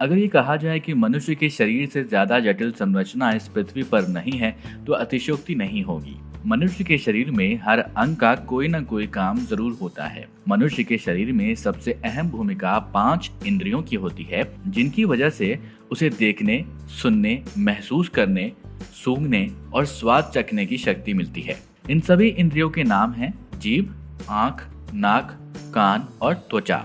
अगर ये कहा जाए कि मनुष्य के शरीर से ज्यादा जटिल संरचना इस पृथ्वी पर नहीं है तो अतिशयोक्ति नहीं होगी। मनुष्य के शरीर में हर अंग का कोई न कोई काम जरूर होता है। मनुष्य के शरीर में सबसे अहम भूमिका 5 इंद्रियों की होती है, जिनकी वजह से उसे देखने, सुनने, महसूस करने, सूंघने और स्वाद चखने की शक्ति मिलती है। इन सभी इंद्रियों के नाम हैं जीभ, आंख, नाक, कान और त्वचा।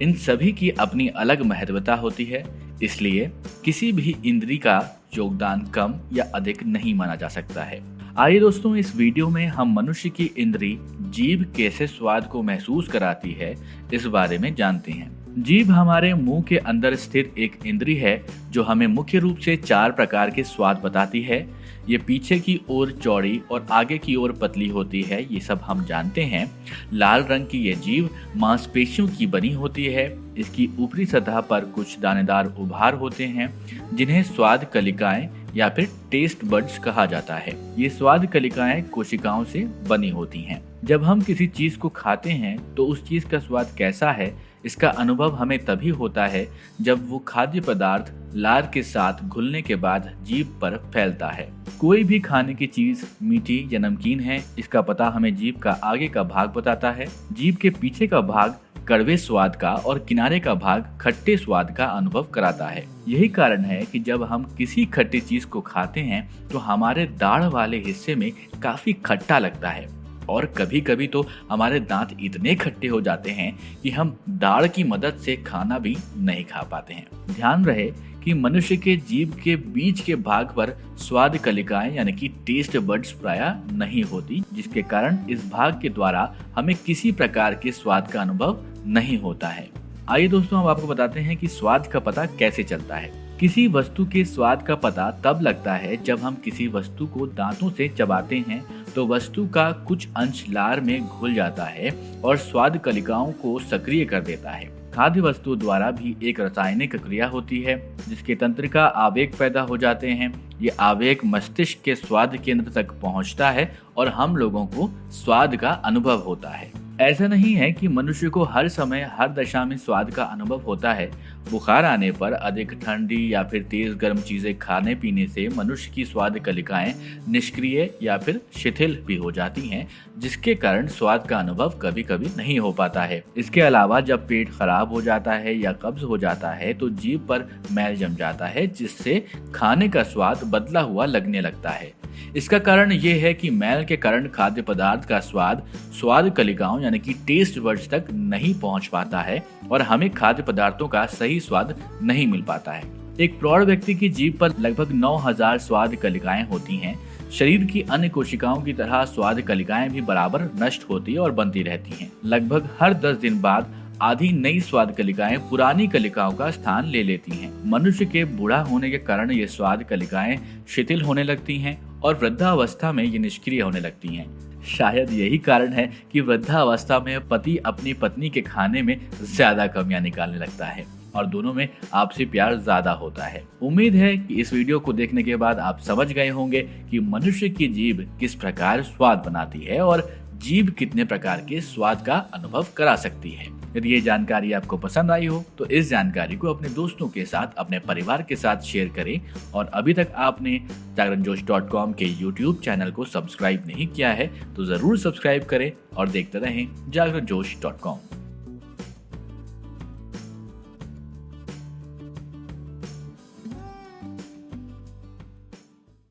इन सभी की अपनी अलग महत्वता होती है, इसलिए किसी भी इंद्री का योगदान कम या अधिक नहीं माना जा सकता है। आइए दोस्तों, इस वीडियो में हम मनुष्य की इंद्री जीभ कैसे स्वाद को महसूस कराती है, इस बारे में जानते हैं। जीभ हमारे मुंह के अंदर स्थित एक इंद्री है जो हमें मुख्य रूप से 4 प्रकार के स्वाद बताती है। ये पीछे की ओर चौड़ी और आगे की ओर पतली होती है, ये सब हम जानते हैं। लाल रंग की ये जीभ मांसपेशियों की बनी होती है। इसकी ऊपरी सतह पर कुछ दानेदार उभार होते हैं जिन्हें स्वाद कलिकाएं या फिर टेस्ट बड्स कहा जाता है। ये स्वाद कलिकाएं कोशिकाओं से बनी होती हैं। जब हम किसी चीज को खाते हैं तो उस चीज का स्वाद कैसा है, इसका अनुभव हमें तभी होता है जब वो खाद्य पदार्थ लार के साथ घुलने के बाद जीभ पर फैलता है। कोई भी खाने की चीज मीठी या नमकीन है, इसका पता हमें जीभ का आगे का भाग बताता है। जीभ के पीछे का भाग कड़वे स्वाद का और किनारे का भाग खट्टे स्वाद का अनुभव कराता है। यही कारण है कि जब हम किसी खट्टी चीज को खाते हैं तो हमारे दाढ़ वाले हिस्से में काफी खट्टा लगता है और कभी कभी तो हमारे दांत इतने खट्टे हो जाते हैं कि हम दाढ़ की मदद से खाना भी नहीं खा पाते हैं। ध्यान रहे कि मनुष्य के जीभ के बीच के भाग पर स्वाद कलिकाएं यानी कि टेस्ट बड्स प्रायः नहीं होती, जिसके कारण इस भाग के द्वारा हमें किसी प्रकार के स्वाद का अनुभव नहीं होता है। आइए दोस्तों, अब आपको बताते हैं कि स्वाद का पता कैसे चलता है। किसी वस्तु के स्वाद का पता तब लगता है जब हम किसी वस्तु को दांतों से चबाते हैं तो वस्तु का कुछ अंश लार में घुल जाता है और स्वाद कलिकाओं को सक्रिय कर देता है। खाद्य वस्तु द्वारा भी एक रासायनिक क्रिया होती है जिसके तंत्रिका आवेग पैदा हो जाते हैं। ये आवेग मस्तिष्क के स्वाद केंद्र तक पहुंचता है और हम लोगों को स्वाद का अनुभव होता है। ऐसा नहीं है कि मनुष्य को हर समय हर दशा में स्वाद का अनुभव होता है। बुखार आने पर अधिक ठंडी या फिर तेज गर्म चीजें खाने पीने से मनुष्य की स्वाद कलिकाएं निष्क्रिय या फिर शिथिल भी हो जाती हैं, जिसके कारण स्वाद का अनुभव कभी कभी नहीं हो पाता है। इसके अलावा जब पेट खराब हो जाता है या कब्ज हो जाता है तो जीभ पर मैल जम जाता है, जिससे खाने का स्वाद बदला हुआ लगने लगता है। इसका कारण ये है कि मैल के कारण खाद्य पदार्थ का स्वाद कलिकाओं यानी कि टेस्ट बड्स तक नहीं पहुंच पाता है और हमें खाद्य पदार्थों का सही स्वाद नहीं मिल पाता है। एक प्रौढ़ व्यक्ति की जीभ पर लगभग 9000 स्वाद कलिकाएं होती हैं। शरीर की अन्य कोशिकाओं की तरह स्वाद कलिकाएं भी बराबर नष्ट होती और बनती रहती हैं। लगभग हर 10 दिन बाद आधी नई स्वाद कलिकाएं पुरानी कलिकाओं का स्थान ले लेती हैं। मनुष्य के बूढ़ा होने के कारण ये स्वाद कलिकाएं शिथिल होने लगती हैं और वृद्धावस्था में ये निष्क्रिय होने लगती हैं। शायद यही कारण है कि वृद्धावस्था में पति अपनी पत्नी के खाने में ज्यादा कमियां निकालने लगता है और दोनों में आपसी प्यार ज्यादा होता है। उम्मीद है कि इस वीडियो को देखने के बाद आप समझ गए होंगे कि मनुष्य की जीभ किस प्रकार स्वाद बनाती है और जीभ कितने प्रकार के स्वाद का अनुभव करा सकती है। यदि ये जानकारी आपको पसंद आई हो तो इस जानकारी को अपने दोस्तों के साथ, अपने परिवार के साथ शेयर करें और अभी तक आपने जागरणजोश.com के YouTube चैनल को सब्सक्राइब नहीं किया है तो जरूर सब्सक्राइब करें और देखते रहें जागरणजोश.com।